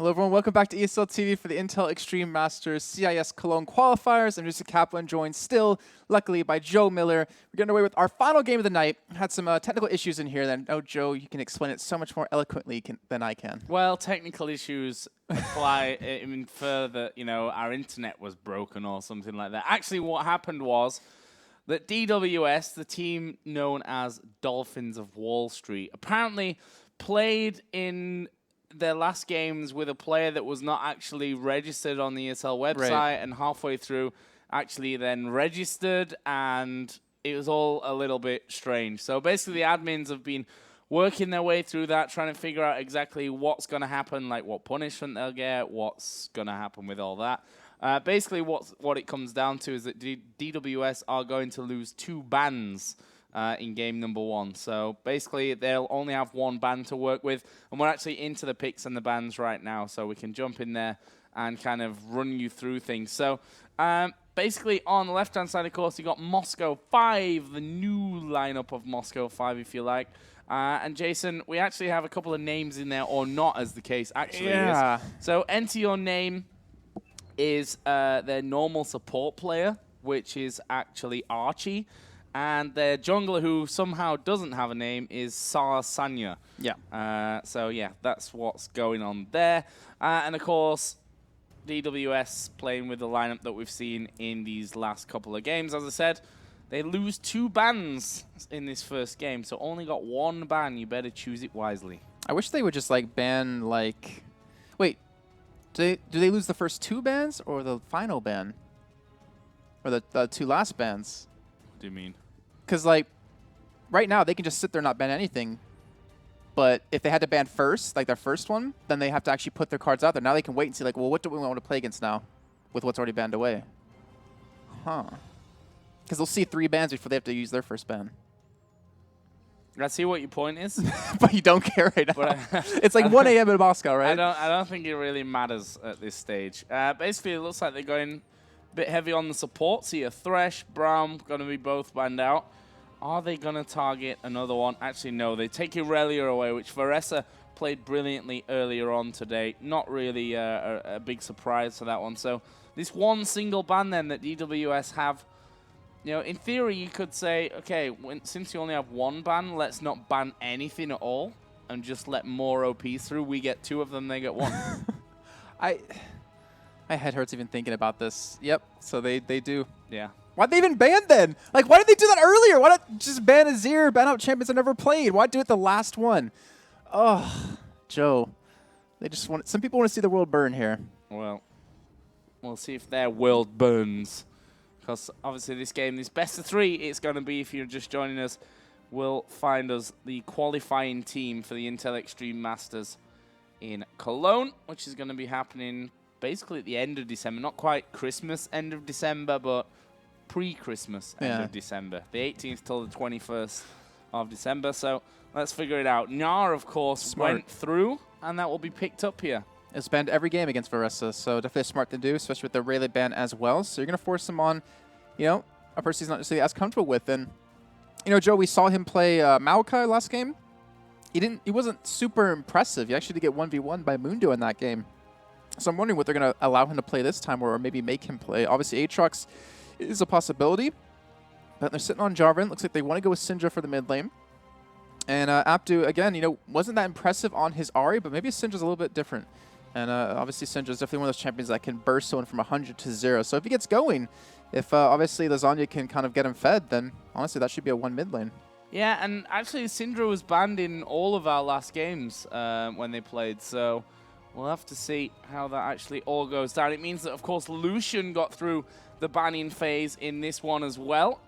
Hello everyone, welcome back to ESL TV for the Intel Extreme Masters CIS Cologne Qualifiers. I'm Mr. Kaplan, joined still, luckily, by Joe Miller. We're getting away with our final game of the night. Had some technical issues in here that, Joe, you can explain it so much more eloquently than I can. Well, technical issues apply even further. You know, our internet was broken or something like that. Actually, what happened was that DWS, the team known as Dolphins of Wall Street, apparently played in their last games with a player that was not actually registered on the ESL website, Right. and halfway through actually then registered, and it was all a little bit strange. So basically the admins have been working their way through that, trying to figure out exactly what's going to happen, like what punishment they'll get, what's going to happen with all that. Basically what it comes down to is that DWS are going to lose 2 bans in game number 1. So basically they'll only have 1 ban to work with, and we're actually into the picks and the bans right now, so we can jump in there and kind of run you through things. So basically on the left hand side, of course, you got Moscow 5, the new lineup of Moscow 5, if you like. And Jason, we actually have a couple of names in there, or not, as the case actually is. So enter your name is their normal support player, which is actually Archie. And their jungler, who somehow doesn't have a name, is Sanya. Yeah. So yeah, that's what's going on there. And of course, DWS playing with the lineup that we've seen in these last couple of games. As I said, they lose 2 bans in this first game, so only got 1 ban. You better choose it wisely. I wish they would just like ban like... Wait, do they lose the first 2 bans or the final ban? Or the 2 last bans? What do you mean? Because, like, right now, they can just sit there and not ban anything. But if they had to ban first, like their first one, then they have to actually put their cards out there. Now they can wait and see, like, well, what do we want to play against now with what's already banned away? Huh. Because they'll see 3 bans before they have to use their first ban. I see what your point is. But you don't care right now. It's like 1 a.m. in Moscow, right? I don't think it really matters at this stage. Basically, it looks like they're going a bit heavy on the supports here. Thresh, Braum, going to be both banned out. Are they going to target another one? Actually, no. They take Irelia away, which Varessa played brilliantly earlier on today. Not really a big surprise for that one. So this one single ban then that DWS have, you know, in theory you could say, okay, since you only have 1 ban, let's not ban anything at all and just let more OPs through. We get 2 of them, they get 1. My head hurts even thinking about this. Yep, so they do. Yeah. Why'd they even ban then? Like, why did they do that earlier? Why not just ban Azir, ban out champions that never played? Why do it the last one? Oh, Joe. They just want... Some people want to see the world burn here. Well, we'll see if their world burns. Because obviously this game, this best of 3, it's going to be, if you're just joining us, will find us the qualifying team for the Intel Extreme Masters in Cologne, which is going to be happening basically at the end of December. Not quite Christmas end of December, but pre-Christmas end of December. The 18th till the 21st of December. So let's figure it out. Gnar, of course, went through, and that will be picked up here. It's banned every game against Varessa, so definitely a smart thing to do, especially with the Rayleigh ban as well. So you're going to force him on, you know, a person he's not necessarily as comfortable with. And, you know, Joe, we saw him play Maokai last game. He wasn't super impressive. He actually did get 1v1 by Mundo in that game. So I'm wondering what they're going to allow him to play this time, or maybe make him play. Obviously, Aatrox is a possibility, but they're sitting on Jarvan. Looks like they want to go with Syndra for the mid lane. And Abdu, again, you know, wasn't that impressive on his Ahri, but maybe Syndra's a little bit different. And obviously, Syndra's definitely one of those champions that can burst someone from 100 to 0. So if he gets going, if obviously Lasagna can kind of get him fed, then honestly, that should be a 1 mid lane. Yeah, and actually, Syndra was banned in all of our last games when they played. So we'll have to see how that actually all goes down. It means that, of course, Lucian got through the banning phase in this one as well.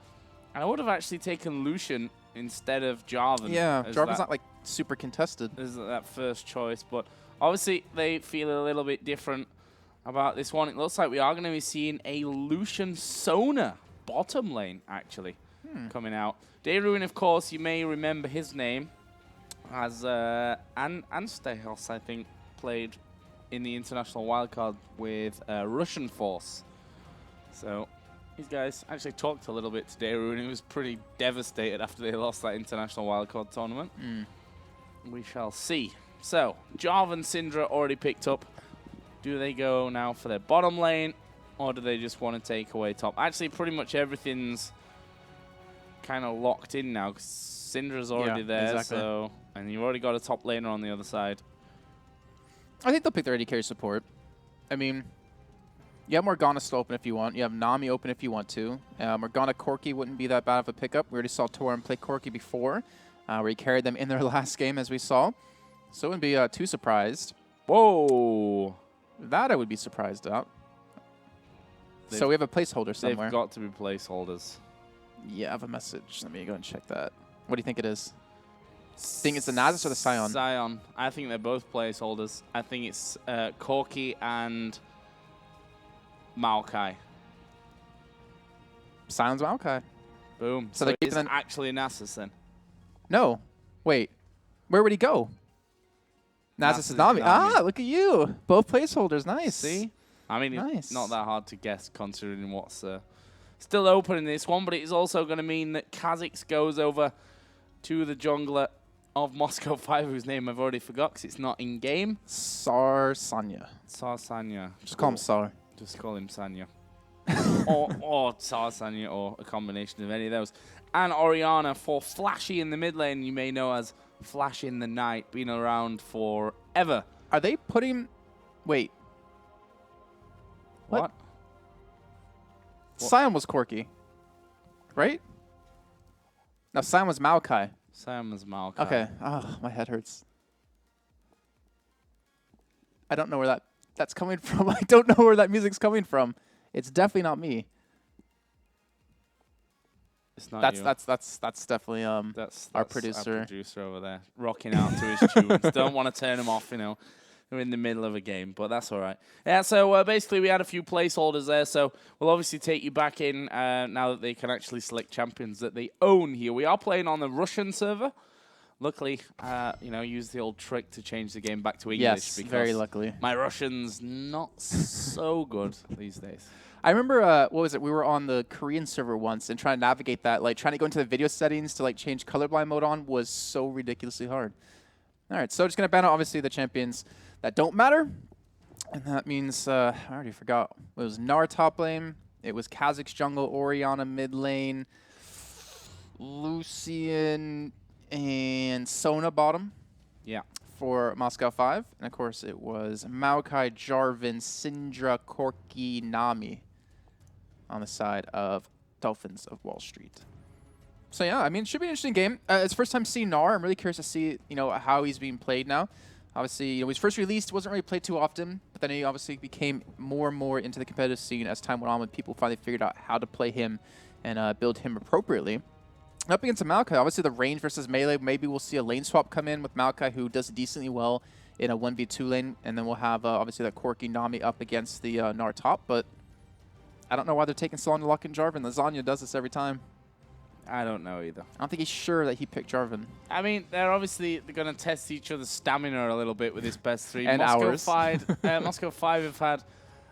I would have actually taken Lucian instead of Jarvan. Yeah, Jarvan's not like super contested. Is that first choice, but obviously they feel a little bit different about this one. It looks like we are going to be seeing a Lucian Sona bottom lane, actually, coming out. Dayruin, of course, you may remember his name as Anstehos, I think, played in the international wildcard with Russian Force. So these guys actually talked a little bit to Dayruin. He was pretty devastated after they lost that international wildcard tournament. We shall see. So, Jarvan Syndra already picked up. Do they go now for their bottom lane, or do they just want to take away top? Actually, pretty much everything's kind of locked in now, because Syndra's already there, exactly. so and you've already got a top laner on the other side. I think they'll pick their AD carry support. I mean, you have Morgana still open if you want. You have Nami open if you want to. Morgana Corki wouldn't be that bad of a pickup. We already saw Torin play Corki before, where he carried them in their last game, as we saw. So I wouldn't be too surprised. Whoa! That I would be surprised about. So we have a placeholder somewhere. They've got to be placeholders. Yeah, I have a message. Let me go and check that. What do you think it is? Think it's the Nasus or the Sion? Sion. I think they're both placeholders. I think it's Corki and Maokai. Sion's Maokai. Boom. So So it's then actually Nasus then. No. Wait. Where would he go? Nasus is Nami. Ah, look at you. Both placeholders. Nice. See? I mean, Nice. it's not that hard to guess considering what's still open in this one, but it is also going to mean that Kha'Zix goes over to the jungler of Moscow 5, whose name I've already forgot because it's not in-game. Sanya. Tsar Sanya. Just call him Sar. Just call him Sanya. or Tsar Sanya, or a combination of any of those. And Orianna for Flashy in the mid lane, you may know as Flash in the Night, been around forever. Are they putting... Wait. What? Sion was Corki. Right? No, Sion was Maokai. Sam was Maokai. Okay. Oh, my head hurts. I don't know where that's coming from. I don't know where that music's coming from. It's definitely not me. It's not That's you. that's definitely That's our our producer. producer over there, rocking out to his tunes. Don't want to turn him off, you know. We're in the middle of a game, but that's all right. Yeah, so basically we had a few placeholders there, so we'll obviously take you back in now that they can actually select champions that they own here. We are playing on the Russian server. Luckily, use the old trick to change the game back to English. Yes, because very luckily. my Russian's not so good these days. I remember, what was it? We were on the Korean server once and trying to navigate that. Like, trying to go into the video settings to, like, change colorblind mode on was so ridiculously hard. All right, so just going to ban out, obviously, the champions that don't matter. And that means, I already forgot. It was Gnar top lane. It was Kha'Zix jungle, Orianna mid lane, Lucian, and Sona bottom. Yeah. For Moscow 5. And, of course, it was Maokai, Jarvan, Syndra, Corki, Nami on the side of Dolphins of Wall Street. So, yeah, I mean, it should be an interesting game. It's first time seeing Gnar. I'm really curious to see, how he's being played now. Obviously, he was first released, wasn't really played too often, but then he obviously became more and more into the competitive scene as time went on when people finally figured out how to play him and build him appropriately. Up against Maokai, obviously the range versus melee, maybe we'll see a lane swap come in with Maokai, who does decently well in a 1v2 lane, and then we'll have obviously that Corki Nami up against the Gnar top, but I don't know why they're taking so long to lock in Jarvan. Lasagna does this every time. I don't know either. I don't think he's sure that he picked Jarvan. I mean, they're going to test each other's stamina a little bit with this best three. And ours. Moscow 5 have had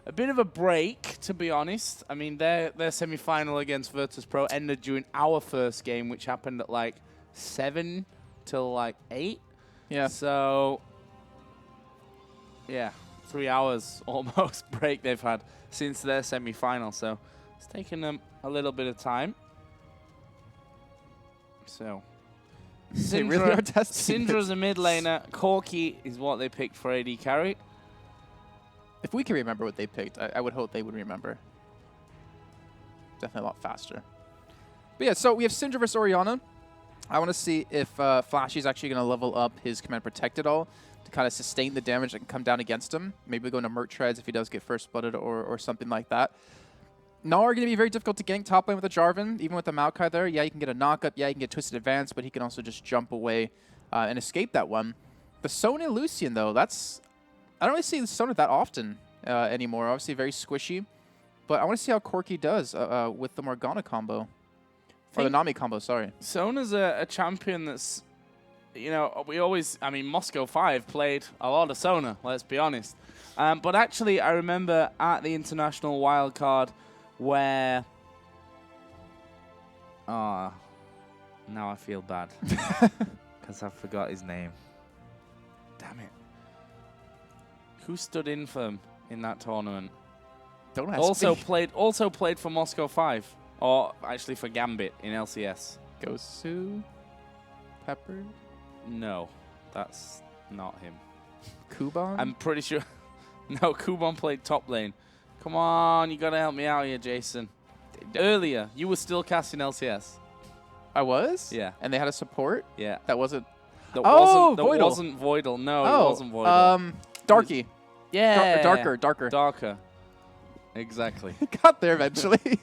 a bit of a break, to be honest. I mean, their semi-final against Virtus Pro ended during our first game, which happened at like 7 till like 8. Yeah. So, yeah, 3 hours almost break they've had since their semi-final. So it's taken them a little bit of time. So, They really are testing Syndra's it. a mid laner. Corki is what they picked for AD carry. If we can remember what they picked, I would hope they would remember. Definitely a lot faster. But yeah, so we have Syndra versus Orianna. I want to see if Flashy's actually going to level up his Command Protect at all to kind of sustain the damage that can come down against him. Maybe go into Mert Treads if he does get first blooded or something like that. Gnar going to be very difficult to gank top lane with the Jarvan, even with the Maokai there. Yeah, you can get a knock-up. Yeah, you can get Twisted Advance, but he can also just jump away and escape that one. The Sona Lucian, though, that's... I don't really see Sona that often anymore. Obviously very squishy. But I want to see how Corki does with the Morgana combo. Or the Nami combo, sorry. Sona's a champion that's... Moscow 5 played a lot of Sona, let's be honest. But actually, I remember at the International Wildcard where... now I feel bad. Because I forgot his name. Damn it. Who stood in for him in that tournament. Don't ask Also played for Moscow 5, or actually for Gambit in LCS. Gosu? Pepper? No, that's not him. Kuban? I'm pretty sure. No, Kuban played top lane. Come on, you gotta help me out here, Jason. Earlier, you were still casting LCS. I was? Yeah. And they had a support? Yeah. That wasn't... That Voidal. wasn't Voidal. No, it wasn't Voidal. Darky. Yeah. Darker. Exactly. Got there eventually.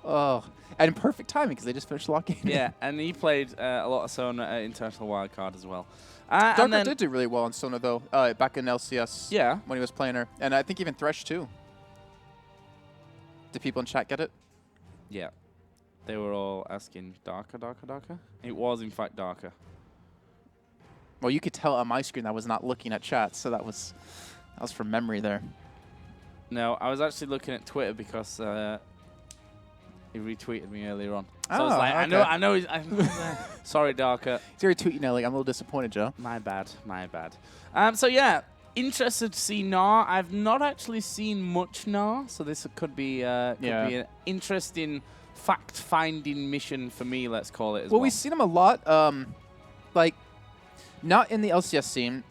Oh. And perfect timing because they just finished locking. Yeah, and he played a lot of Sona at International Wildcard as well. Darker did do really well on Sona, though, back in LCS. Yeah. When he was playing her. And I think even Thresh, too. Did people in chat get it? Yeah. They were all asking, Darker? It was, in fact, Darker. Well, you could tell on my screen I was not looking at chat, so that was from memory there. No, I was actually looking at Twitter because he retweeted me earlier on. So I was like, okay. I know. Sorry, Darker. He's already tweeting now, like, I'm a little disappointed, Joe. My bad. So yeah, interested to see Gnar. I've not actually seen much Gnar, so this could be an interesting fact-finding mission for me. Let's call it. Well, we've seen him a lot, like not in the LCS scene,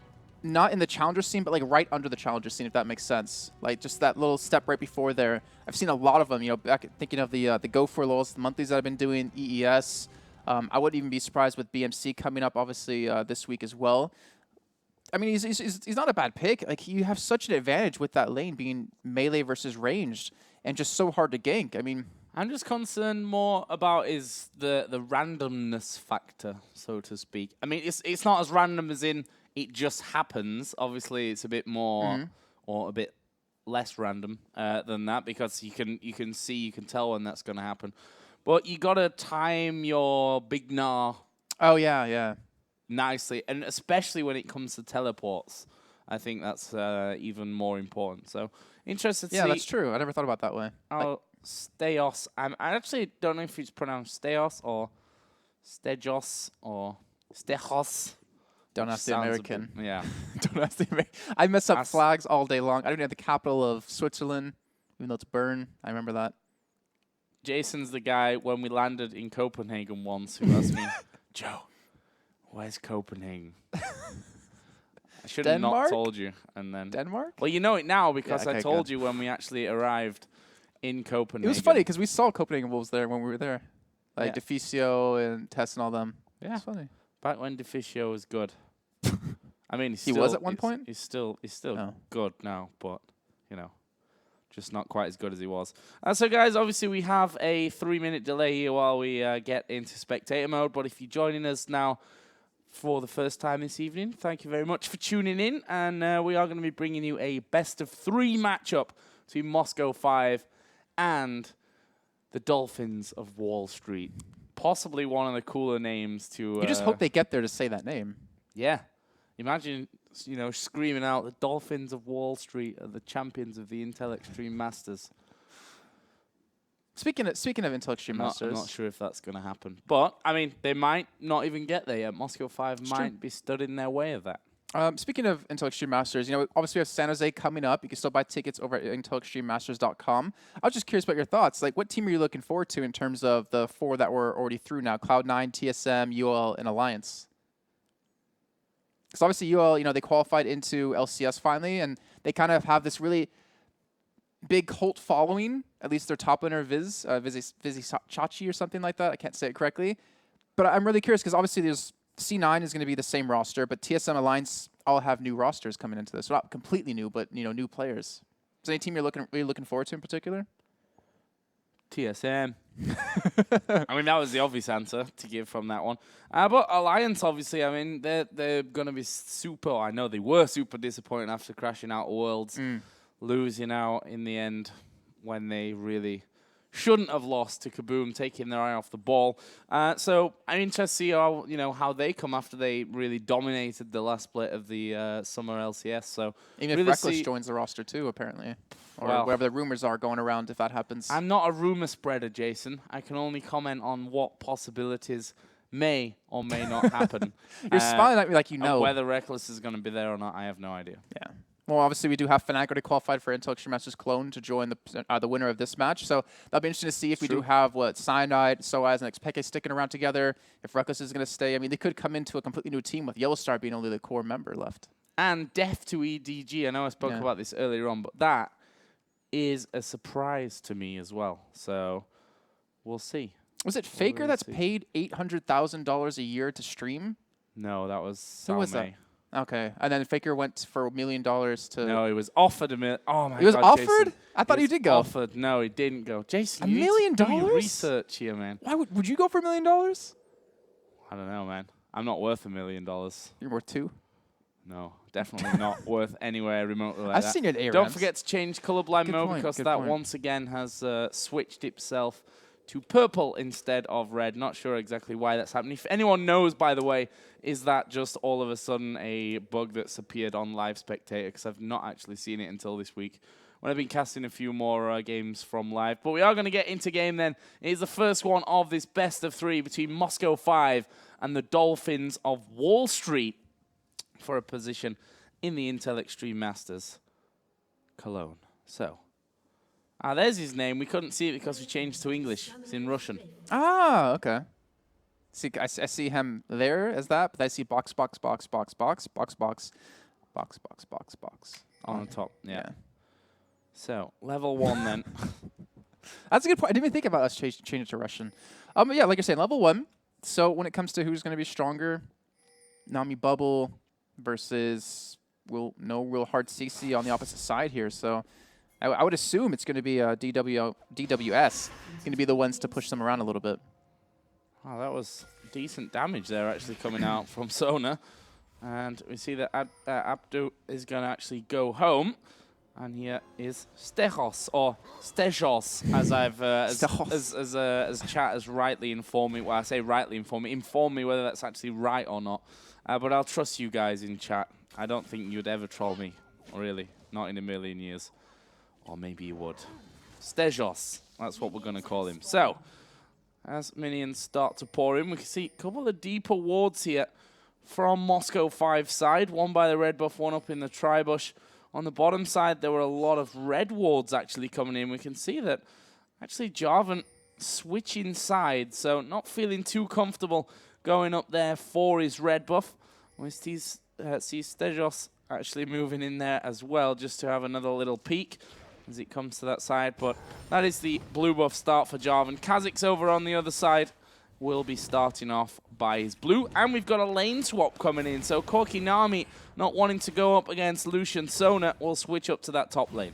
not in the challenger scene, but like right under the challenger scene, if that makes sense. Like just that little step right before there. I've seen a lot of them. You know, back thinking of the Go for Lols, the monthlies that I've been doing, EES. I wouldn't even be surprised with BMC coming up, obviously this week as well. I mean, he's not a bad pick. Like you have such an advantage with that lane being melee versus ranged, and just so hard to gank. I mean, I'm just concerned more about is the randomness factor, so to speak. I mean, it's not as random as in it just happens. Obviously, it's a bit more or a bit less random than that because you can tell when that's going to happen. But you got to time your big Gnar. Oh yeah. Nicely, and especially when it comes to teleports. I think that's even more important. So interested to see. Yeah, that's true. I never thought about it that way. Oh, Steos. I actually don't know if it's pronounced Steos or Stejos or Stejos. Don't ask the American. Yeah. Don't ask the American. I mess up flags all day long. I don't even have the capital of Switzerland, even though it's Bern. I remember that. Jason's the guy when we landed in Copenhagen once who asked me, Joe, where's Copenhagen? I should have not told you. And then Denmark? Well, you know it now because I told you when we actually arrived in Copenhagen. It was funny because we saw Copenhagen Wolves there when we were there. Like Deficio and Tess and all them. Yeah. It's funny. Back when Deficio was good. I mean, he was at one point? He's still good now, but, you know, just not quite as good as he was. So, guys, obviously we have a 3-minute delay here while we get into spectator mode. But if you're joining us now for the first time this evening, thank you very much for tuning in. And we are going to be bringing you a best-of-3 matchup between Moscow 5 and the Dolphins of Wall Street. Possibly one of the cooler names to... You just hope they get there to say that name. Yeah. Imagine, you know, screaming out, the Dolphins of Wall Street are the champions of the Intel Extreme Masters. Speaking of Intel Extreme Masters... I'm not sure if that's going to happen. But, I mean, they might not even get there yet. Moscow 5 might be stood in their way of that. Speaking of Intel Extreme Masters, you know, obviously we have San Jose coming up. You can still buy tickets over at intelextrememasters.com. I was just curious about your thoughts. Like, what team are you looking forward to in terms of the 4 that we're already through now? Cloud9, TSM, UL, and Alliance. Because obviously UL, you know, they qualified into LCS finally, and they kind of have this really big cult following. At least their top laner, Viz Chachi or something like that. I can't say it correctly. But I'm really curious because obviously there's C9 is going to be the same roster, but TSM Alliance all have new rosters coming into this. So not completely new, but you know, new players. Is there any team you're really looking forward to in particular? TSM. I mean, that was the obvious answer to give from that one. But Alliance, obviously, I mean, they're going to be super. I know they were super disappointing after crashing out Worlds, losing out in the end when they really shouldn't have lost to Kaboom, taking their eye off the ball. So I'm interested to see how they come after they really dominated the last split of the summer LCS. So even if Reckless joins the roster too, apparently, or whatever the rumors are going around, if that happens. I'm not a rumor spreader, Jason. I can only comment on what possibilities may or may not happen. You're smiling at me like you know. Whether Reckless is going to be there or not, I have no idea. Yeah. Well, obviously, we do have Fnatic already qualified for Intel Extreme Masters Cologne to join the winner of this match. So that'll be interesting to see if we do have Cyanide, Soaz, and Xpeke sticking around together. If Ruckus is going to stay. I mean, they could come into a completely new team with Yellowstar being only the core member left. And death to EDG. I know I spoke about this earlier on, but that is a surprise to me as well. So we'll see. Was it Faker that's paid $800,000 a year to stream? No, that was Who was that? Okay, and then Faker went for $1 million to... No, he was offered $1 million. Oh, my God, He was offered? Jason. I thought he did go. Offered. No, he didn't go. Jason, $1 million? Do your research here, man. Why would you go for $1 million? I don't know, man. I'm not worth $1 million. You're worth 2? No, definitely not worth anywhere remotely like that. I've seen it at Don't forget to change colorblind mode point, because good that point. once again has switched itself to purple instead of red. Not sure exactly why that's happening. If anyone knows, by the way, is that just all of a sudden a bug that's appeared on Live Spectator? Because I've not actually seen it until this week when I've been casting a few more games from live. But we are going to get into game then. It is the first one of this best of 3 between Moscow 5 and the Dolphins of Wall Street for a position in the Intel Extreme Masters Cologne. So, there's his name. We couldn't see it because we changed to English. It's in Russian. Ah, okay. See, I see him there as that, but I see box on the top. Yeah. So, level 1 then. That's a good point. I didn't even think about us changing it to Russian. But yeah, like you're saying, level 1. So when it comes to who's going to be stronger, Nami Bubble versus no real hard CC on the opposite side here. So I would assume it's going to be DWS. It's going to be the ones to push them around a little bit. Oh, that was decent damage there actually coming out from Sona. And we see that Abdu is going to actually go home. And here is Stejos, or Stejos, as I've as chat has rightly informed me. Well, I say rightly inform me whether that's actually right or not. But I'll trust you guys in chat. I don't think you'd ever troll me, really, not in a million years. Or maybe you would. Stejos, that's what we're going to call him. So, as minions start to pour in, we can see a couple of deeper wards here from Moscow 5 side. One by the red buff, one up in the tri-bush. On the bottom side, there were a lot of red wards actually coming in. We can see that actually Jarvan switching sides, so not feeling too comfortable going up there for his red buff. We see Stejos actually moving in there as well just to have another little peek as it comes to that side. But that is the blue buff start for Jarvan. Kha'Zix over on the other side will be starting off by his blue. And we've got a lane swap coming in. So Corki Nami, not wanting to go up against Lucian Sona, will switch up to that top lane.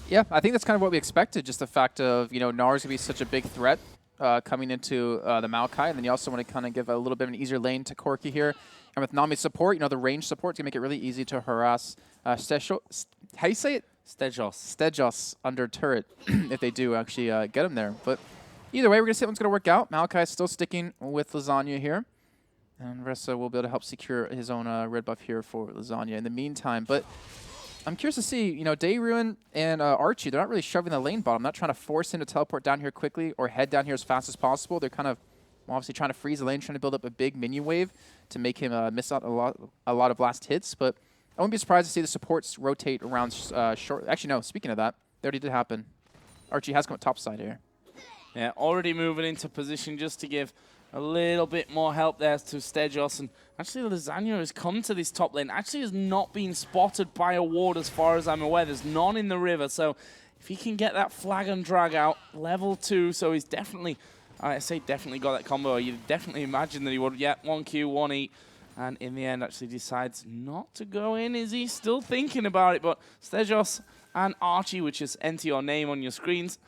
Yeah, I think that's kind of what we expected. Just the fact of, Nar's going to be such a big threat coming into the Maokai. And then you also want to kind of give a little bit of an easier lane to Corki here. And with Nami's support, the range support is going to make it really easy to harass Stejos. How do you say it? Stejos under turret if they do actually get him there. But either way, we're going to see what's going to work out. Maokai is still sticking with Lasagna here. And Ressa will be able to help secure his own red buff here for Lasagna in the meantime. But I'm curious to see, Dayruin and Archie, they're not really shoving the lane bottom. Not trying to force him to teleport down here quickly or head down here as fast as possible. They're kind of obviously trying to freeze the lane, trying to build up a big minion wave to make him miss out a lot of last hits. But I wouldn't be surprised to see the supports rotate around short. Actually, no, speaking of that, that already did happen. Archie has come up top side here. Yeah, already moving into position just to give a little bit more help there to Stejos. And actually, Lasagna has come to this top lane. Actually has not been spotted by a ward as far as I'm aware. There's none in the river. So if he can get that flag and drag out, level 2. So he's definitely, I say definitely got that combo. You definitely imagine that he would. Yeah, 1Q, 1E. And in the end, actually decides not to go in. Is he still thinking about it? But Stejos and Archie, which is enter your name on your screens,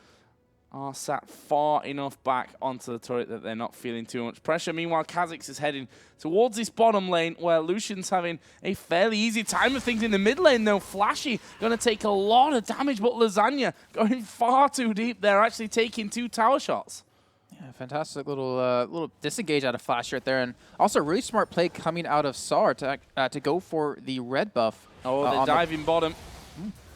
are sat far enough back onto the turret that they're not feeling too much pressure. Meanwhile, Kha'Zix is heading towards this bottom lane where Lucian's having a fairly easy time of things in the mid lane, though. Flashy going to take a lot of damage, but Lasagna going far too deep there, actually taking 2 tower shots. Yeah, fantastic little disengage out of Flash right there. And also really smart play coming out of SAR to go for the red buff. Oh, they're diving bottom.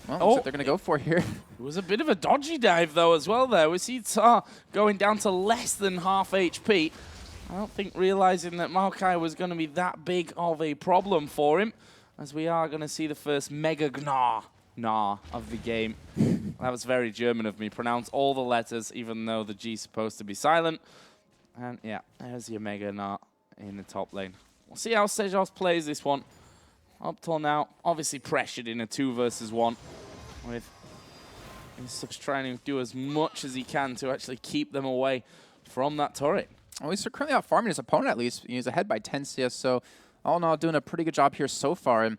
Well, looks like they're going to go for here. It was a bit of a dodgy dive, though, as well there. We see Tsar going down to less than half HP. I don't think realizing that Maokai was going to be that big of a problem for him. as we are going to see the first Mega Gnar of the game. That was very German of me. Pronounce all the letters, even though the G is supposed to be silent. And yeah, there's your Mega Gnar in the top lane. We'll see how Sejos plays this one. Up till now, obviously pressured in a 2 versus 1. With he's trying to do as much as he can to actually keep them away from that turret. Well, he's currently out farming his opponent at least. He's ahead by 10 CS, so all in all, doing a pretty good job here so far. And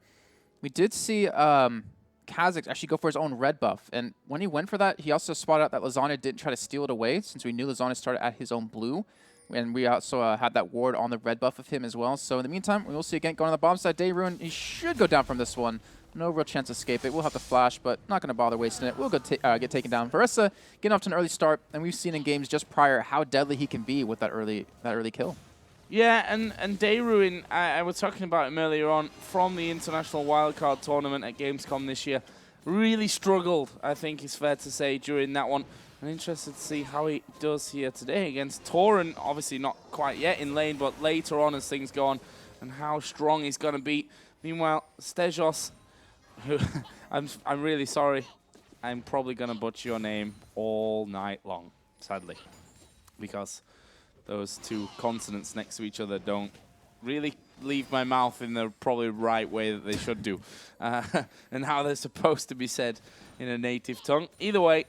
we did see Kha'Zix actually go for his own red buff. And when he went for that, he also spotted out that Lasagna didn't try to steal it away, since we knew Lasagna started at his own blue. And we also had that ward on the red buff of him as well. So in the meantime, we will see again going on the bomb side. Daeruin, he should go down from this one. No real chance to escape it. We'll have to flash, but not going to bother wasting it. We'll go get taken down. Varessa getting off to an early start, and we've seen in games just prior how deadly he can be with that early kill. Yeah, and Daeruin, I was talking about him earlier on, from the International Wildcard Tournament at Gamescom this year, really struggled, I think it's fair to say, during that one. I'm interested to see how he does here today against Tauren. Obviously not quite yet in lane, but later on as things go on, and how strong he's going to be. Meanwhile, Stejos, who I'm really sorry, I'm probably going to butcher your name all night long, sadly, because those 2 consonants next to each other don't really leave my mouth in the probably right way that they should do, and how they're supposed to be said in a native tongue. Either way,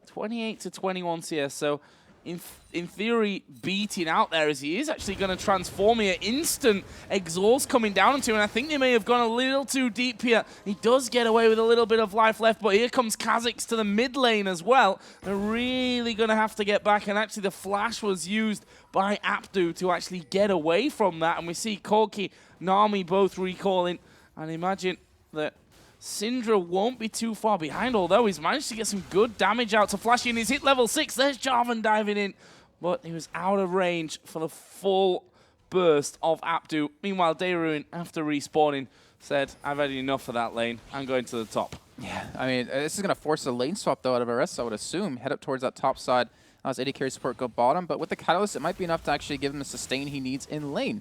28 to 21 CS. So in theory, beating out there as he is actually going to transform here. Instant exhaust coming down into him, and I think they may have gone a little too deep here. He does get away with a little bit of life left, but here comes Kha'Zix to the mid lane as well. They're really going to have to get back, and actually the flash was used by Abdu to actually get away from that, and we see Corki, Nami both recalling, and imagine that Syndra won't be too far behind, although he's managed to get some good damage out to Flashy, and he's hit level 6. There's Jarvan diving in, but he was out of range for the full burst of Abdu. Meanwhile, Daeruin, after respawning, said, I've had enough of that lane. I'm going to the top. Yeah, I mean, this is going to force a lane swap, though, out of Arrest, I would assume. Head up towards that top side. As AD carry support go bottom, but with the Catalyst, it might be enough to actually give him the sustain he needs in lane.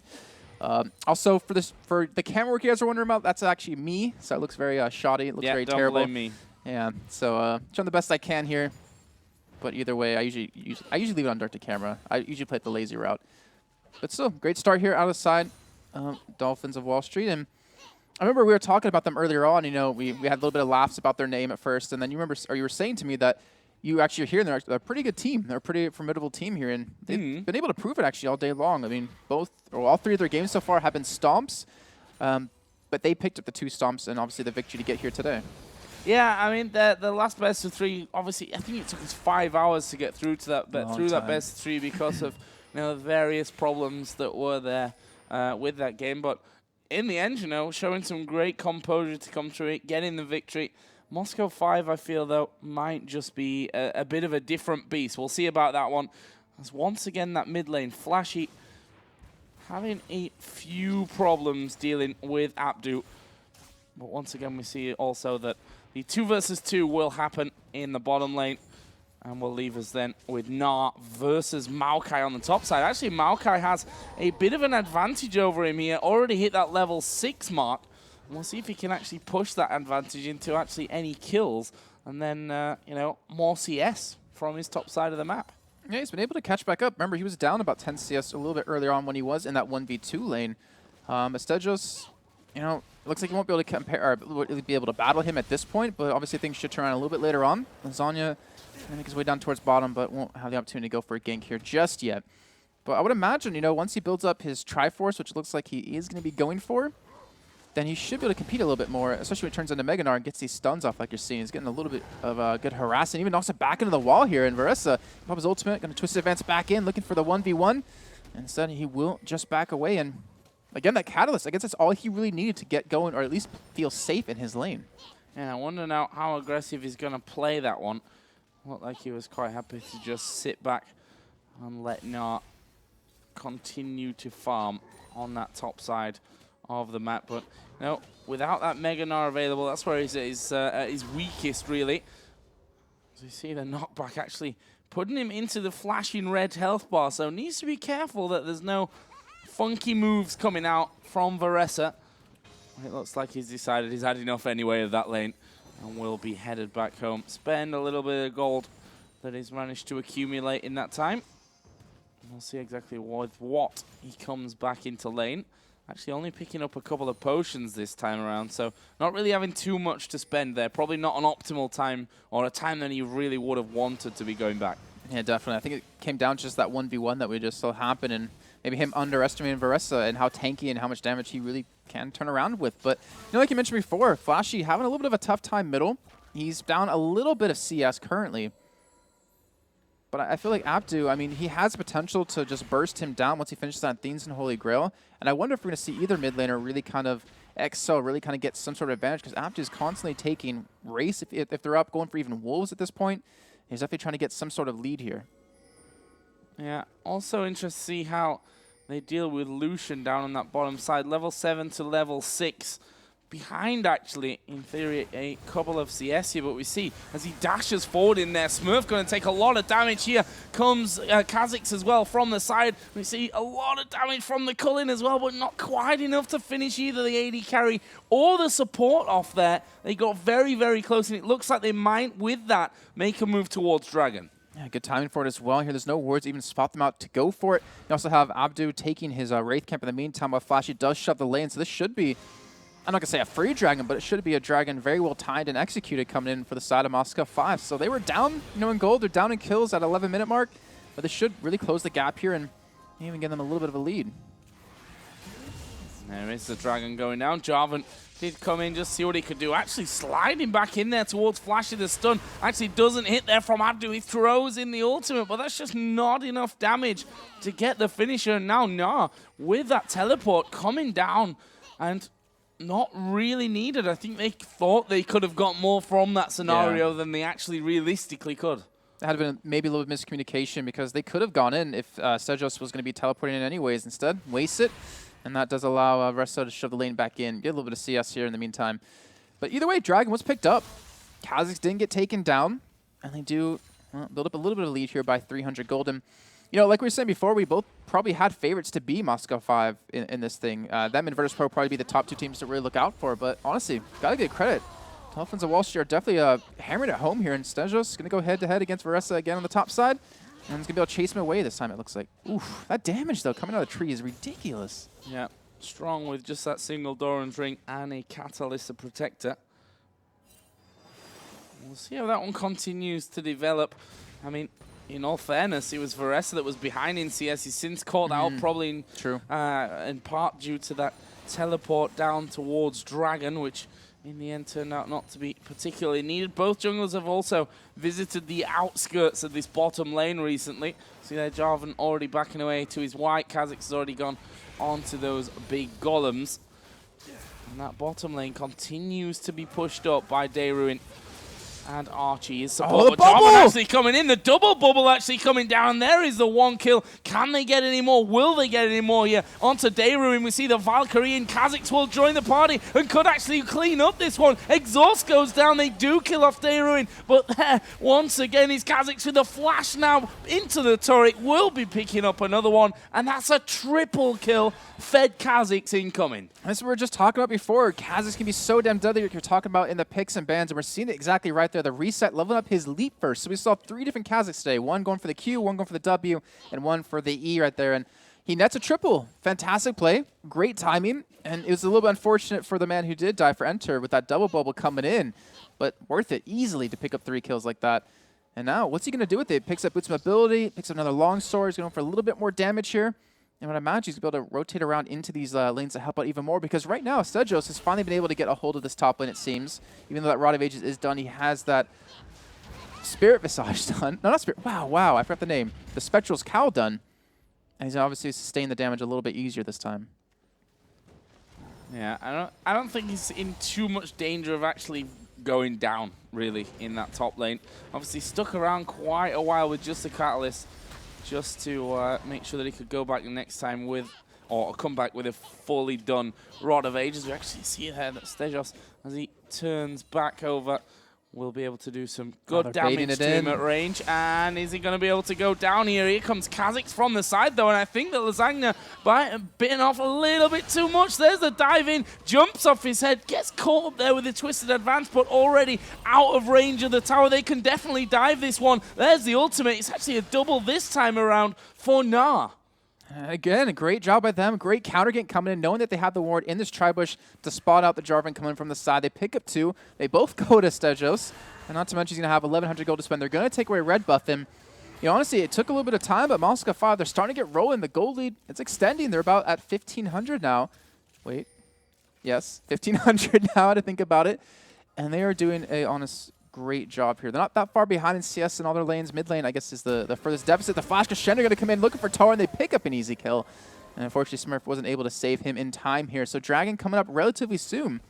Also, for the camera work you guys are wondering about, that's actually me, so it looks very shoddy. It looks very terrible. Don't blame me. Yeah, so trying the best I can here, but either way, I usually leave it on dark to camera. I usually play the lazy route, but still, great start here out of the side. Dolphins of Wall Street, and I remember we were talking about them earlier on. You know, we had a little bit of laughs about their name at first, and then you were saying to me that you actually are here, and they're a pretty good team. They're a pretty formidable team here, and they've been able to prove it actually all day long. I mean, all 3 of their games so far have been stomps, but they picked up the 2 stomps and obviously the victory to get here today. Yeah, I mean, the last best of 3, obviously, I think it took us 5 hours to get through to that, that best of 3 because of the various problems that were there with that game. But in the end, showing some great composure to come through it, getting the victory. Moscow 5, I feel, though, might just be a bit of a different beast. We'll see about that one. As once again, that mid lane, Flashy, having a few problems dealing with Abdu. But once again, we see also that the 2 versus 2 will happen in the bottom lane. And we'll leave us then with Gnar versus Maokai on the top side. Actually, Maokai has a bit of an advantage over him here. Already hit that level 6 mark. And we'll see if he can actually push that advantage into actually any kills. And then, more CS from his top side of the map. Yeah, he's been able to catch back up. Remember, he was down about 10 CS a little bit earlier on when he was in that 1v2 lane. Estejos, looks like he won't be able to compare or be able to battle him at this point, but obviously things should turn around a little bit later on. Lasagna going to make his way down towards bottom, but won't have the opportunity to go for a gank here just yet. But I would imagine, once he builds up his Triforce, which looks like he is going to be going for, then he should be able to compete a little bit more, especially when it turns into Mega Gnar and gets these stuns off like you're seeing. He's getting a little bit of good harassing, even knocks it back into the wall here. And Varessa, pop his ultimate, going to twist advance back in, looking for the 1v1. And instead, he will just back away. And again, that Catalyst, I guess that's all he really needed to get going, or at least feel safe in his lane. Yeah, I wonder now how aggressive he's going to play that one. Looked like he was quite happy to just sit back and let Gnar continue to farm on that top side of the map. But without that Mega Gnar available, that's where he's his weakest, really. As we see the knockback actually putting him into the flashing red health bar, so needs to be careful that there's no funky moves coming out from Varessa. It looks like he's decided he's had enough anyway of that lane and will be headed back home. Spend a little bit of gold that he's managed to accumulate in that time. We'll see exactly with what he comes back into lane. Actually only picking up a couple of potions this time around, so not really having too much to spend there. Probably not an optimal time or a time that he really would have wanted to be going back. Yeah, definitely. I think it came down to just that 1v1 that we just saw happen, and maybe him underestimating Varessa and how tanky and how much damage he really can turn around with. But, you know, like you mentioned before, Flashy having a little bit of a tough time middle. He's down a little bit of CS currently. But I feel like Abdu, I mean, he has potential to just burst him down once he finishes on Themes and Holy Grail. And I wonder if we're going to see either mid laner really kind of excel, really kind of get some sort of advantage, because Abdu is constantly taking race. If they're up, going for even Wolves at this point, he's definitely trying to get some sort of lead here. Yeah, also interested to see how they deal with Lucian down on that bottom side. Level 7 to level 6. Behind, actually, in theory, a couple of CS here, but we see as he dashes forward in there, Smurf going to take a lot of damage here. Comes Kha'Zix as well from the side. We see a lot of damage from the Cullen as well, but not quite enough to finish either the AD carry or the support off there. They got very, very close, and it looks like they might, with that, make a move towards Dragon. Yeah, good timing for it as well. Here, there's no words to even spot them out to go for it. You also have Abdu taking his Wraith Camp in the meantime, while Flashy does shove the lane, so this should be, I'm not going to say a free dragon, but it should be a dragon very well timed and executed coming in for the side of Moscow 5. So they were down, you know, in gold. They're down in kills at 11-minute mark, but this should really close the gap here and even give them a little bit of a lead. There is the dragon going down. Jarvan did come in, just see what he could do. Actually sliding back in there towards Flashy. The stun actually doesn't hit there from Abdu. He throws in the ultimate, but that's just not enough damage to get the finisher. And now Nah, with that teleport coming down and not really needed. I think they thought they could have got more from that scenario than they actually realistically could. That had been maybe a little bit of miscommunication, because they could have gone in if Sejos was going to be teleporting in anyways. Instead, waste it, and that does allow Resto to shove the lane back in. Get a little bit of CS here in the meantime. But either way, Dragon was picked up. Kha'Zix didn't get taken down, and they do build up a little bit of a lead here by 300 gold. And, you know, like we were saying before, we both probably had favorites to be Moscow 5 in this thing. Them and Virtus Pro probably be the top two teams to really look out for. But honestly, gotta give credit. Dolphins of Wall Street are definitely hammering it home here. And Stejos going to go head-to-head against Varessa again on the top side. And he's going to be able to chase him away this time, it looks like. Oof, that damage, though, coming out of the tree is ridiculous. Yeah, strong with just that single Doran's Ring and a Catalyst, a Protector. We'll see how that one continues to develop. I mean, in all fairness, it was Varessa that was behind in CS. He's since called out, probably in part due to that teleport down towards Dragon, which in the end turned out not to be particularly needed. Both junglers have also visited the outskirts of this bottom lane recently. See there, Jarvan already backing away to his white. Kha'Zix has already gone onto those big golems. And that bottom lane continues to be pushed up by Dayruin. And Archie is support. The bubble! Actually coming in. The double bubble actually coming down. There is the one kill. Can they get any more? Will they get any more here? Onto Dayruin. We see the Valkyrie, and Kha'Zix will join the party and could actually clean up this one. Exhaust goes down. They do kill off Dayruin. But there, once again, is Kha'Zix with a flash now into the turret. Will be picking up another one. And that's a triple kill. Fed Kha'Zix incoming. That's what we were just talking about before. Kha'Zix can be so damn deadly, like you're talking about in the picks and bans, and we're seeing it exactly right there. The reset, leveling up his leap first. So we saw 3 different Kha'Zix today. One going for the Q, one going for the W, and one for the E right there. And he nets a triple. Fantastic play. Great timing. And it was a little bit unfortunate for the man who did die for Enter with that double bubble coming in. But worth it easily to pick up 3 kills like that. And now, what's he going to do with it? Picks up Boots Mobility, picks up another long sword. He's going for a little bit more damage here. And what I imagine he's going to be able to rotate around into these lanes to help out even more, because right now Stejos has finally been able to get a hold of this top lane, it seems. Even though that Rod of Ages is done, he has that Spirit Visage done. No, not Spirit. Wow, I forgot the name. The Spectral's Cowl done. And he's obviously sustained the damage a little bit easier this time. Yeah, I don't think he's in too much danger of actually going down, really, in that top lane. Obviously stuck around quite a while with just the Catalyst, just to make sure that he could go back the next time with, or come back with a fully done Rod of Ages. We actually see there that Stejos, as he turns back over, will be able to do some good they're baiting damage it to him in. at range. And is he going to be able to go down here? Here comes Kha'Zix from the side, though, and I think that Lasagna bitten off a little bit too much. There's the dive in, jumps off his head, gets caught up there with the twisted advance, but already out of range of the tower. They can definitely dive this one. There's the ultimate. It's actually a double this time around for Gnar. Again, a great job by them. Great counter gank coming in, knowing that they have the ward in this tri-bush to spot out the Jarvan coming from the side. They pick up 2. They both go to Stejos. And not to mention he's going to have 1,100 gold to spend. They're going to take away red buff. And you know, honestly, it took a little bit of time, but Moscow 5, they're starting to get rolling. The gold lead, it's extending. They're about at 1,500 now. Wait. Yes, 1,500 now to think about it. And they are doing a honest great job here. They're not that far behind in CS in all their lanes. Mid lane, I guess, is the furthest deficit. The Flash Crescendo going to come in looking for Tar, and they pick up an easy kill. And unfortunately, Smurf wasn't able to save him in time here. So Dragon coming up relatively soon.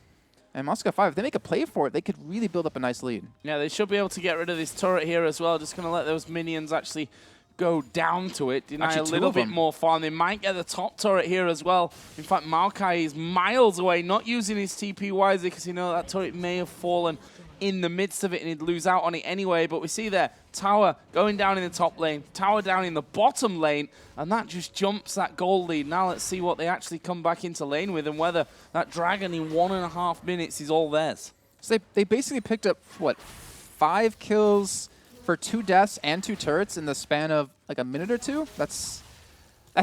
And Moscow 5, if they make a play for it, they could really build up a nice lead. Yeah, they should be able to get rid of this turret here as well. Just going to let those minions actually go down to it, deny a little bit more farm. They might get the top turret here as well. In fact, Maokai is miles away, not using his TP wisely because you know that turret may have fallen in the midst of it and he'd lose out on it anyway. But we see there, tower going down in the top lane, tower down in the bottom lane, and that just jumps that gold lead. Now let's see what they actually come back into lane with and whether that dragon in 1.5 minutes is all theirs. So they basically picked up, what, 5 kills for 2 deaths and 2 turrets in the span of like a minute or two? That's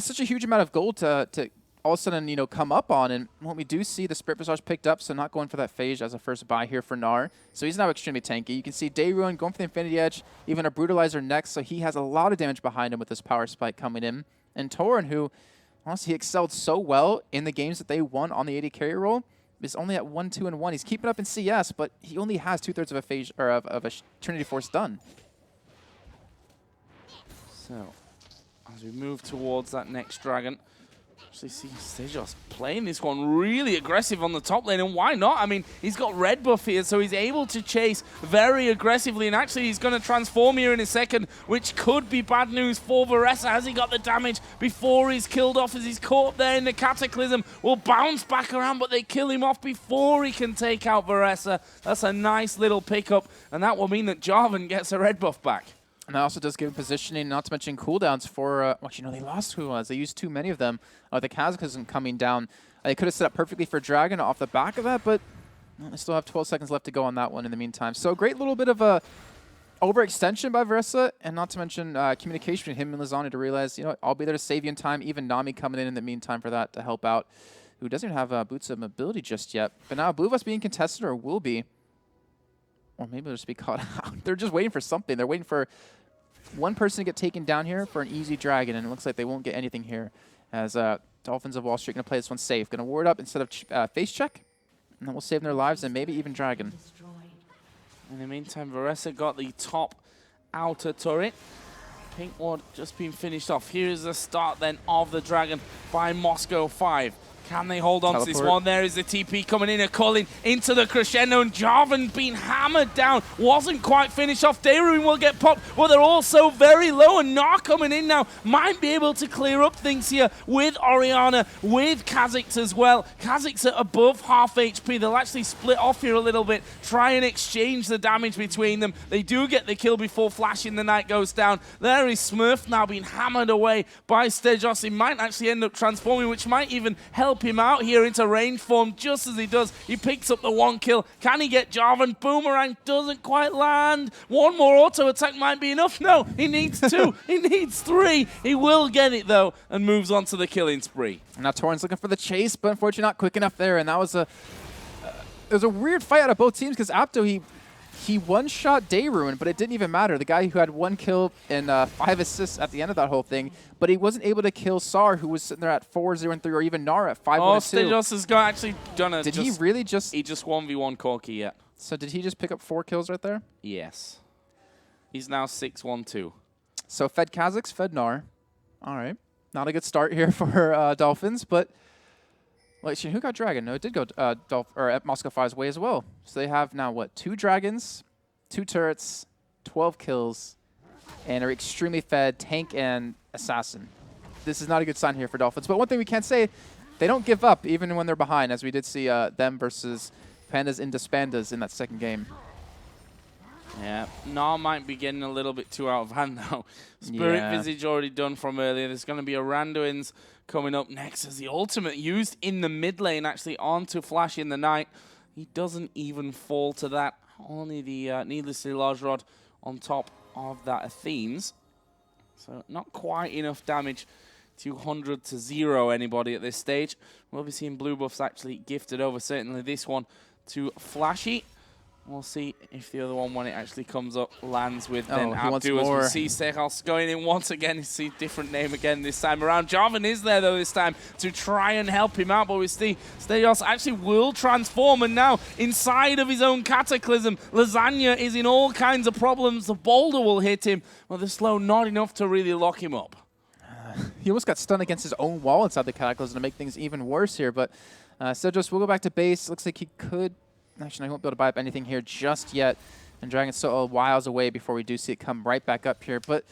such a huge amount of gold to all of a sudden, you know, come up on. And when we do see the Spirit Visage picked up, so not going for that phase as a first buy here for Gnar. So he's now extremely tanky. You can see Dayrun going for the Infinity Edge, even a Brutalizer next, so he has a lot of damage behind him with this power spike coming in. And Torin, who honestly excelled so well in the games that they won on the AD carry role, is only at 1, 2, and 1. He's keeping up in CS, but he only has 2/3 of a phase or of a Trinity Force done. So, as we move towards that next dragon, actually see Stejos playing this one really aggressive on the top lane, and why not? I mean, he's got red buff here, so he's able to chase very aggressively, and actually he's going to transform here in a second, which could be bad news for Varessa. Has he got the damage before he's killed off as he's caught up there in the Cataclysm? Will bounce back around, but they kill him off before he can take out Varessa. That's a nice little pickup, and that will mean that Jarvan gets a red buff back. And that also does give him positioning, not to mention cooldowns for, well, you know, they lost cooldowns. They used too many of them. The Cataclysm coming down. They could have set up perfectly for Dragon off the back of that, but well, they still have 12 seconds left to go on that one in the meantime. So great little bit of a overextension by Varessa, and not to mention communication between him and Lasagna to realize, you know, I'll be there to save you in time. Even Nami coming in the meantime for that to help out, who doesn't even have Boots of Mobility just yet. But now Blue Vest being contested, or will be, or maybe they'll just be caught out. They're just waiting for something. They're waiting for one person to get taken down here for an easy dragon, and it looks like they won't get anything here as Dolphins of Wall Street going to play this one safe. Going to ward up instead of face check, and then we'll save their lives and maybe even dragon. In the meantime, Varessa got the top outer turret. Pink ward just been finished off. Here is the start then of the dragon by Moscow 5. Can they hold on to this one? There is the TP coming in and calling into the crescendo, and Jarvan being hammered down. Wasn't quite finished off. Dayrun will get popped, but they're also very low, and Gnar coming in now might be able to clear up things here with Orianna, with Kha'Zix as well. Kha'Zix at above half HP. They'll actually split off here a little bit, try and exchange the damage between them. They do get the kill before Flash in the Night goes down. There is Smurf now being hammered away by Stejos. He might actually end up transforming, which might even help him out here into range form. Just as he does, he picks up the 1 kill. Can he get Jarvan? Boomerang doesn't quite land. One more auto attack might be enough. No, he needs 2. He needs 3. He will get it though, and moves on to the killing spree. Now Torin's looking for the chase, but unfortunately not quick enough there, and that was it was a weird fight out of both teams because Apto, he one-shot Dayrun, but it didn't even matter. The guy who had 1 kill and 5 assists at the end of that whole thing, but he wasn't able to kill Sar, who was sitting there at 4-0-3, or even Gnar at 5-1-2. Oh, Stejos has actually done it. Did he really just... He just 1v1 Corki, yeah. So did he just pick up 4 kills right there? Yes. He's now 6-1-2. So fed Kha'Zix, fed Gnar. All right. Not a good start here for Dolphins, but... Wait, who got Dragon? No, it did go at Moscow 5's way as well. So they have now, what, 2 dragons, 2 turrets, 12 kills, and are extremely fed tank and assassin. This is not a good sign here for Dolphins. But one thing we can't say, they don't give up even when they're behind, as we did see them versus Pandas into Spandas in that second game. Yeah, Gnar might be getting a little bit too out of hand now. Spirit Visage already done from earlier. There's going to be a Randuin's coming up next as the ultimate used in the mid lane, actually onto Flash in the night. He doesn't even fall to that. Only the needlessly large rod on top of that Athene's. So not quite enough damage. 200 to 0 anybody at this stage. We'll be seeing blue buffs actually gifted over, certainly this one to Flashy. We'll see if the other one, when it actually comes up, lands with then Abdu. As we see Sejals going in once again. You see different name again this time around. Jarvan is there, though, this time to try and help him out. But we see Sejals actually will transform. And now, inside of his own Cataclysm, Lasagna is in all kinds of problems. The boulder will hit him. Well, the slow not enough to really lock him up. He almost got stunned against his own wall inside the Cataclysm to make things even worse here. But Sejals will go back to base. Looks like he could... Actually, I won't be able to buy up anything here just yet. And Dragon's still a whiles away before we do see it come right back up here. But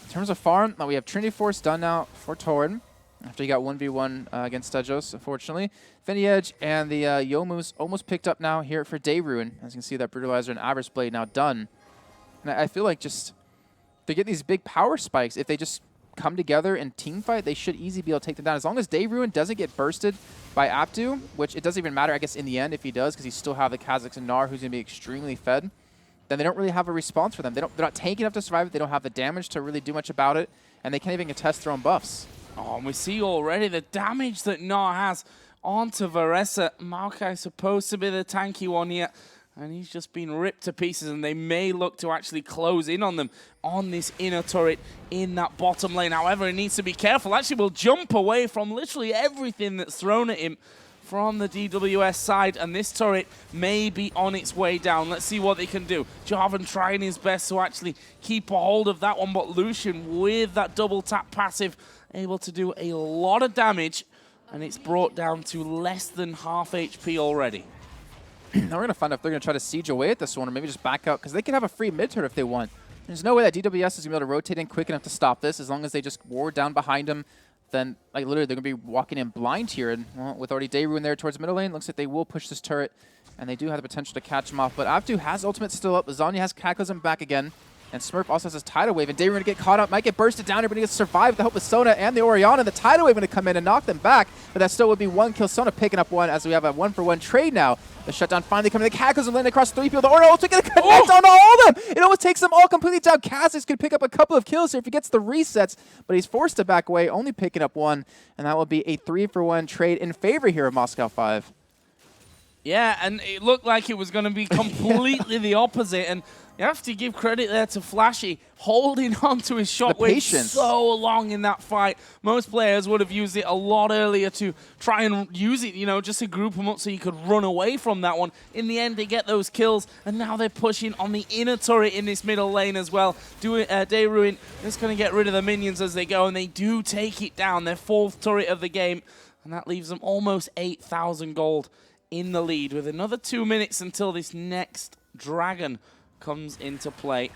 in terms of farm, we have Trinity Force done now for Tauren. After he got 1v1 against Sejals, unfortunately. Fenny Edge and the Youmu's almost picked up now here for Dayruin. As you can see, that Brutalizer and Avarice Blade now done. And I feel like just to get these big power spikes, if they just come together and team fight, they should easily be able to take them down. As long as Dayruin doesn't get bursted by Abdu, which it doesn't even matter, I guess, in the end if he does, because he still have the Kha'Zix and Gnar, who's going to be extremely fed, then they don't really have a response for them. They're not tanky enough to survive it. They don't have the damage to really do much about it, and they can't even contest their own buffs. Oh, and we see already the damage that Gnar has onto Varessa. Maokai supposed to be the tanky one here, and he's just been ripped to pieces, and they may look to actually close in on them on this inner turret in that bottom lane. However, he needs to be careful. Actually, will jump away from literally everything that's thrown at him from the DWS side, and this turret may be on its way down. Let's see what they can do. Jarvan trying his best to actually keep a hold of that one, but Lucian with that double tap passive able to do a lot of damage, and it's brought down to less than half HP already. Now we're going to find out if they're going to try to siege away at this one or maybe just back out, because they can have a free mid-turret if they want. There's no way that DWS is going to be able to rotate in quick enough to stop this. As long as they just ward down behind them, then like literally they're going to be walking in blind here. And well, with already Dayruin there towards middle lane, looks like they will push this turret, and they do have the potential to catch him off. But Abdu has ultimate still up. Lasagna has Cataclysm back again. And Smurf also has his Tidal Wave, and Dayruin to get caught up, might get bursted down here, but he gets survived with the help of Sona and the Orianna. The Tidal Wave going to come in and knock them back, but that still would be one kill. Sona picking up one as we have a 1-for-1 trade now. The shutdown finally coming. The Cataclysm landing across 3 people. The Orianna also going to connect on all of them. It almost takes them all completely down. Kha'Zix could pick up a couple of kills here if he gets the resets, but he's forced to back away, only picking up one, and that will be a 3-for-1 trade in favor here of Moscow 5. Yeah, and it looked like it was going to be completely the opposite, and you have to give credit there to Flashy, holding on to his shockwave so long in that fight. Most players would have used it a lot earlier to try and use it, you know, just to group them up so you could run away from that one. In the end, they get those kills, and now they're pushing on the inner turret in this middle lane as well. Dayruin is going to get rid of the minions as they go, and they do take it down, their 4th turret of the game, and that leaves them almost 8,000 gold in the lead with another 2 minutes until this next dragon comes into play.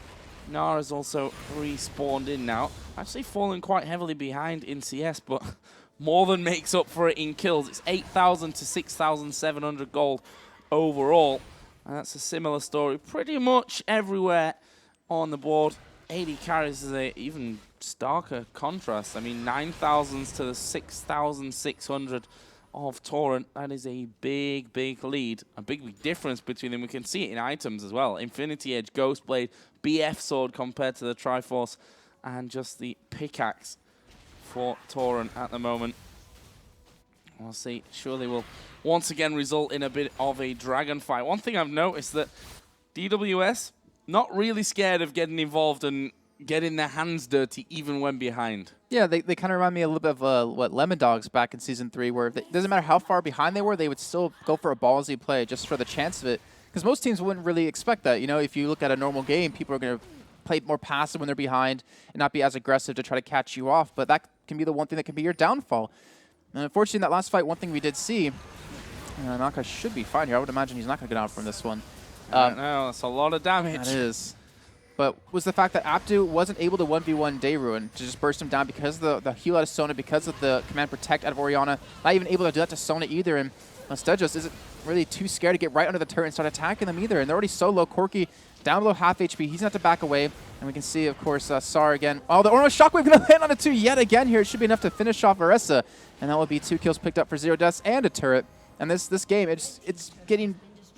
Gnar is also respawned in now. Actually fallen quite heavily behind in CS, but more than makes up for it in kills. It's 8,000 to 6,700 gold overall. And that's a similar story pretty much everywhere on the board. 80 carries is an even starker contrast. I mean, 9,000s to the 6,600 of Tauren. That is a big, big lead. A big, big difference between them. We can see it in items as well. Infinity Edge, Ghost Blade, BF Sword compared to the Triforce, and just the pickaxe for Tauren at the moment. We'll see. Surely will once again result in a bit of a dragon fight. One thing I've noticed that DWS, not really scared of getting involved and getting their hands dirty even when behind. Yeah, they kind of remind me a little bit of what Lemon Dogs back in Season 3, where it doesn't matter how far behind they were, they would still go for a ballsy play just for the chance of it. Because most teams wouldn't really expect that. You know, if you look at a normal game, people are going to play more passive when they're behind and not be as aggressive to try to catch you off. But that can be the one thing that can be your downfall. And unfortunately, in that last fight, one thing we did see, Naka should be fine here. I would imagine he's not going to go down from this one. No, that's a lot of damage. That is. But was the fact that Abdu wasn't able to 1v1 Dayruin to just burst him down because of the heal out of Sona, because of the command protect out of Orianna. Not even able to do that to Sona either. And Sejals isn't really too scared to get right under the turret and start attacking them either. And they're already so low. Corki down below half HP. He's going to have to back away. And we can see, of course, Sar again. Oh, the Ornament Shockwave going to land on a 2 yet again here. It should be enough to finish off Orisa. And that will be 2 kills picked up for 0 deaths and a turret. And this game, it's getting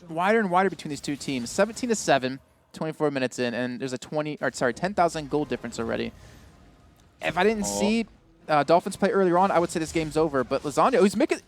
wider and wider between these two teams. 17-7, 24 minutes in, and there's a 10,000 gold difference already. If I didn't see Dolphins play earlier on, I would say this game's over. But Lasagna,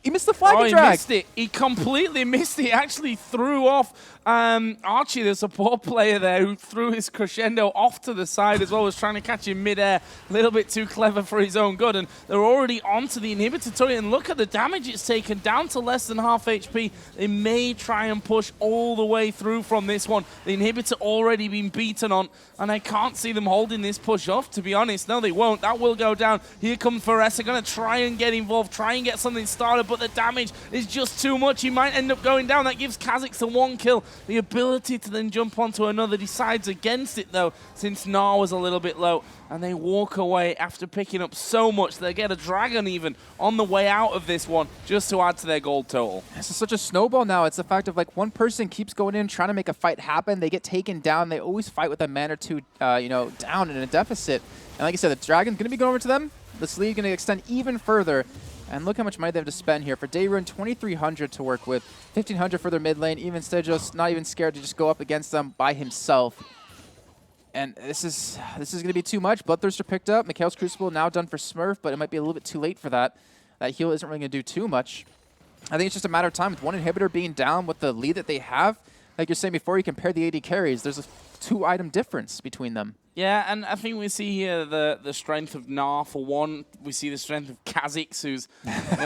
he missed the flag and drag. He missed it. He completely missed it. He actually threw off Archie, the support player there, who threw his crescendo off to the side as well, was trying to catch him mid-air. A little bit too clever for his own good. And they're already onto the inhibitor turret. And look at the damage it's taken, down to less than half HP. They may try and push all the way through from this one. The inhibitor already been beaten on. And I can't see them holding this push off, to be honest. No, they won't. That will go down. Here comes Foressa, going to try and get involved, try and get something started, but the damage is just too much. He might end up going down. That gives Kha'Zix the 1 kill. The ability to then jump onto another decides against it, though, since Gnar was a little bit low. And they walk away after picking up so much. They get a dragon even on the way out of this one just to add to their gold total. This is such a snowball now. It's the fact of like one person keeps going in, trying to make a fight happen. They get taken down. They always fight with a man or two, down in a deficit. And like I said, the dragon's going to be going over to them. This lead going to extend even further. And look how much money they have to spend here. For Dayrun, 2,300 to work with, 1,500 for their mid lane. Even Stejos not even scared to just go up against them by himself. And this is going to be too much. Bloodthirster picked up. Mikhail's Crucible now done for Smurf, but it might be a little bit too late for that. That heal isn't really going to do too much. I think it's just a matter of time. With one inhibitor being down with the lead that they have, like you're saying before, you compare the AD carries, there's a 2-item difference between them. Yeah, and I think we see here the strength of Gnar for one. We see the strength of Kha'Zix, who's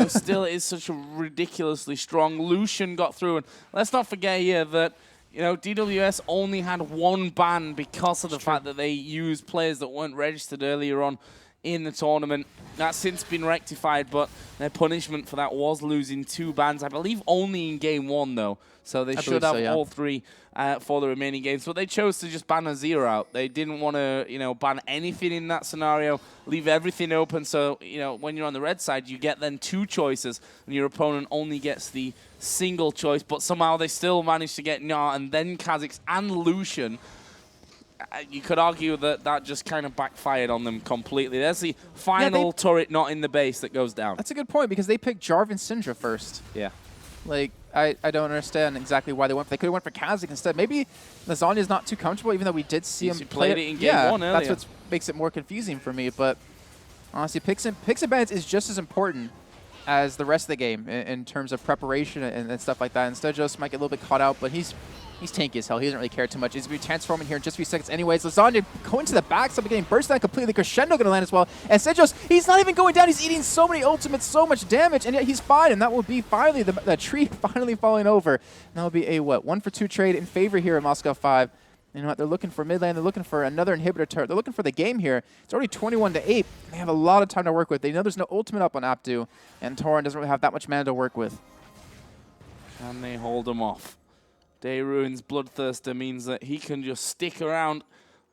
still is such a ridiculously strong. Lucian got through, and let's not forget here that DWS only had 1 ban because of the fact that they used players that weren't registered earlier on in the tournament. That's since been rectified, but their punishment for that was losing 2 bans. I believe only in game 1, though. So they should have all 3 for the remaining games. But they chose to just ban a 0 out. They didn't want to, ban anything in that scenario, leave everything open. So, when you're on the red side, you get then 2 choices, and your opponent only gets the single choice. But somehow they still managed to get Gnar and then Kha'Zix and Lucian. You could argue that that just kind of backfired on them completely. There's the final turret not in the base that goes down. That's a good point, because they picked Jarvan Syndra first. Yeah. Like, I don't understand exactly why they went. They could have went for Kha'Zix instead. Maybe Lasagna's not too comfortable, even though we did see him play it in game 1 earlier. That's what makes it more confusing for me. But honestly, picks and bans is just as important as the rest of the game in terms of preparation and stuff like that. And Stejos might get a little bit caught out, but he's tanky as hell. He doesn't really care too much. He's going to be transforming here in just a few seconds anyways. Lasagna going to the back, somebody getting burst down completely. Crescendo going to land as well. And Stejos, he's not even going down. He's eating so many ultimates, so much damage, and yet he's fine. And that will be finally the tree finally falling over. And that will be a, 1-for-2 trade in favor here at Moscow 5. You know what? They're looking for mid lane. They're looking for another inhibitor turret. They're looking for the game here. It's already 21-8. They have a lot of time to work with. They know there's no ultimate up on Abdu, and Tauren doesn't really have that much mana to work with. Can they hold him off? Dayrun's Bloodthirster means that he can just stick around,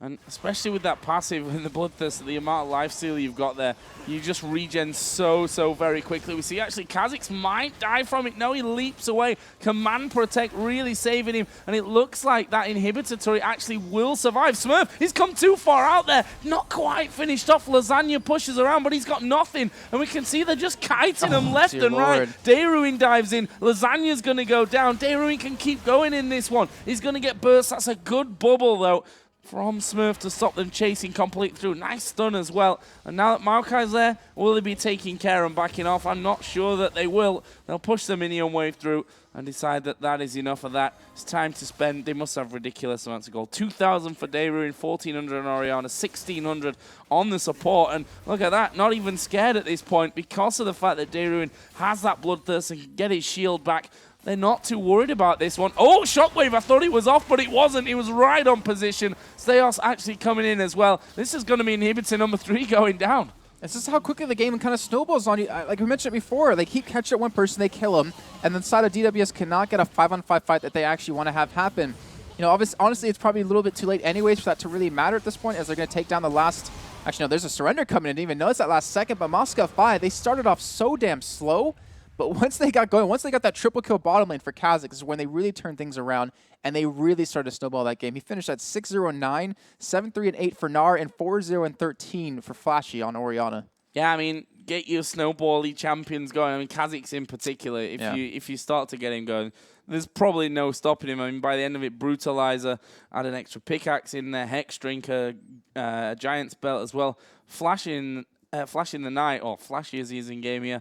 and especially with that passive in the Bloodthirster, the amount of lifesteal you've got there, you just regen so very quickly. We see actually Kha'Zix might die from it. No, he leaps away. Command Protect really saving him, and it looks like that inhibitor turret actually will survive. Smurf, he's come too far out there. Not quite finished off. Lasagna pushes around, but he's got nothing, and we can see they're just kiting him left and right. Dayrun dives in. Lasagna's going to go down. Dayrun can keep going in this one. He's going to get burst. That's a good bubble, though, from Smurf to stop them chasing complete through. Nice stun as well. And now that Maokai's there, will they be taking care and backing off? I'm not sure that they will. They'll push the minion wave through and decide that that is enough of that. It's time to spend. They must have ridiculous amounts of gold. 2,000 for Dayrun, 1,400 on Orianna, 1,600 on the support. And look at that, not even scared at this point because of the fact that Dayrun has that Bloodthirst and can get his shield back. They're not too worried about this one. Oh, Shockwave, I thought it was off, but it wasn't. It was right on position. Stejos actually coming in as well. This is going to be inhibitor number 3 going down. This is how quickly the game kind of snowballs on you. Like we mentioned before, they keep catching up one person, they kill him, and then side of DWS cannot get a 5-on-5 fight that they actually want to have happen. Honestly, it's probably a little bit too late anyways for that to really matter at this point, as they're going to take down the last... Actually, no, there's a surrender coming in. I didn't even notice that last second, but Moscow 5, they started off so damn slow. But once they got going, once they got that triple kill bottom lane for Kha'Zix is when they really turned things around, and they really started to snowball that game. He finished at 6-0-9, 7-3-8 for Gnar, and 4-0-13 for Flashy on Orianna. Yeah, I mean, get your snowbally champions going. I mean, Kha'Zix in particular, if you start to get him going, there's probably no stopping him. I mean, by the end of it, Brutalizer had an extra pickaxe in there, Hex Drinker, Giant's Belt as well. Flash in the Night, or Flashy as he is in game here,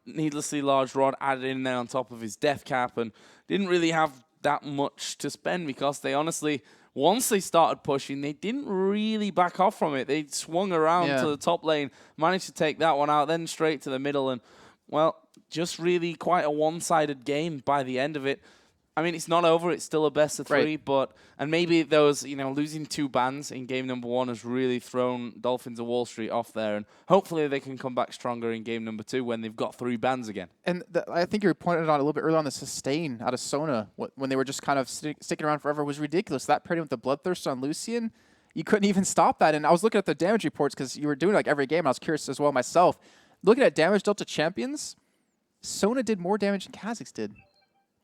needlessly large rod added in there on top of his death cap, and didn't really have that much to spend because they honestly, once they started pushing, they didn't really back off from it. They swung around to the top lane, managed to take that one out, then straight to the middle, and, well, just really quite a one-sided game by the end of it. I mean, it's not over. It's still a best of three, and maybe those, losing 2 bans in game number 1 has really thrown Dolphins of Wall Street off there, and hopefully they can come back stronger in game number 2 when they've got 3 bans again. And I think you pointed out a little bit earlier on the sustain out of Sona when they were just kind of sticking around forever was ridiculous. That pairing with the Bloodthirst on Lucian, you couldn't even stop that. And I was looking at the damage reports because you were doing like every game. I was curious as well myself. Looking at damage dealt to champions, Sona did more damage than Kha'Zix did.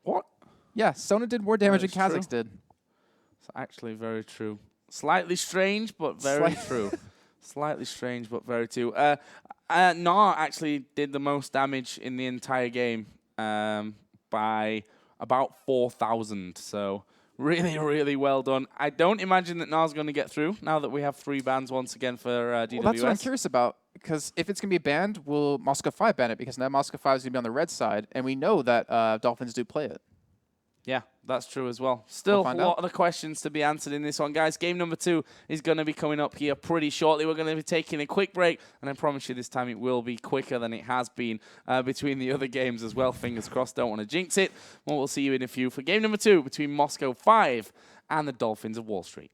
What? Yeah, Sona did more damage than Kha'Zix did. It's actually very true. Slightly strange, but very true. Slightly strange, but very true. Gnar actually did the most damage in the entire game by about 4,000. So really, really well done. I don't imagine that Gnar's going to get through now that we have 3 bans once again for DWS. Well, that's what I'm curious about. Because if it's going to be banned, will Moscow 5 ban it? Because now Moscow 5 is going to be on the red side, and we know that Dolphins do play it. Yeah, that's true as well. Still a lot of the questions to be answered in this one, guys. Game number 2 is going to be coming up here pretty shortly. We're going to be taking a quick break, and I promise you this time it will be quicker than it has been between the other games as well. Fingers crossed, don't want to jinx it. Well, we'll see you in a few for game number 2 between Moscow 5 and the Dolphins of Wall Street.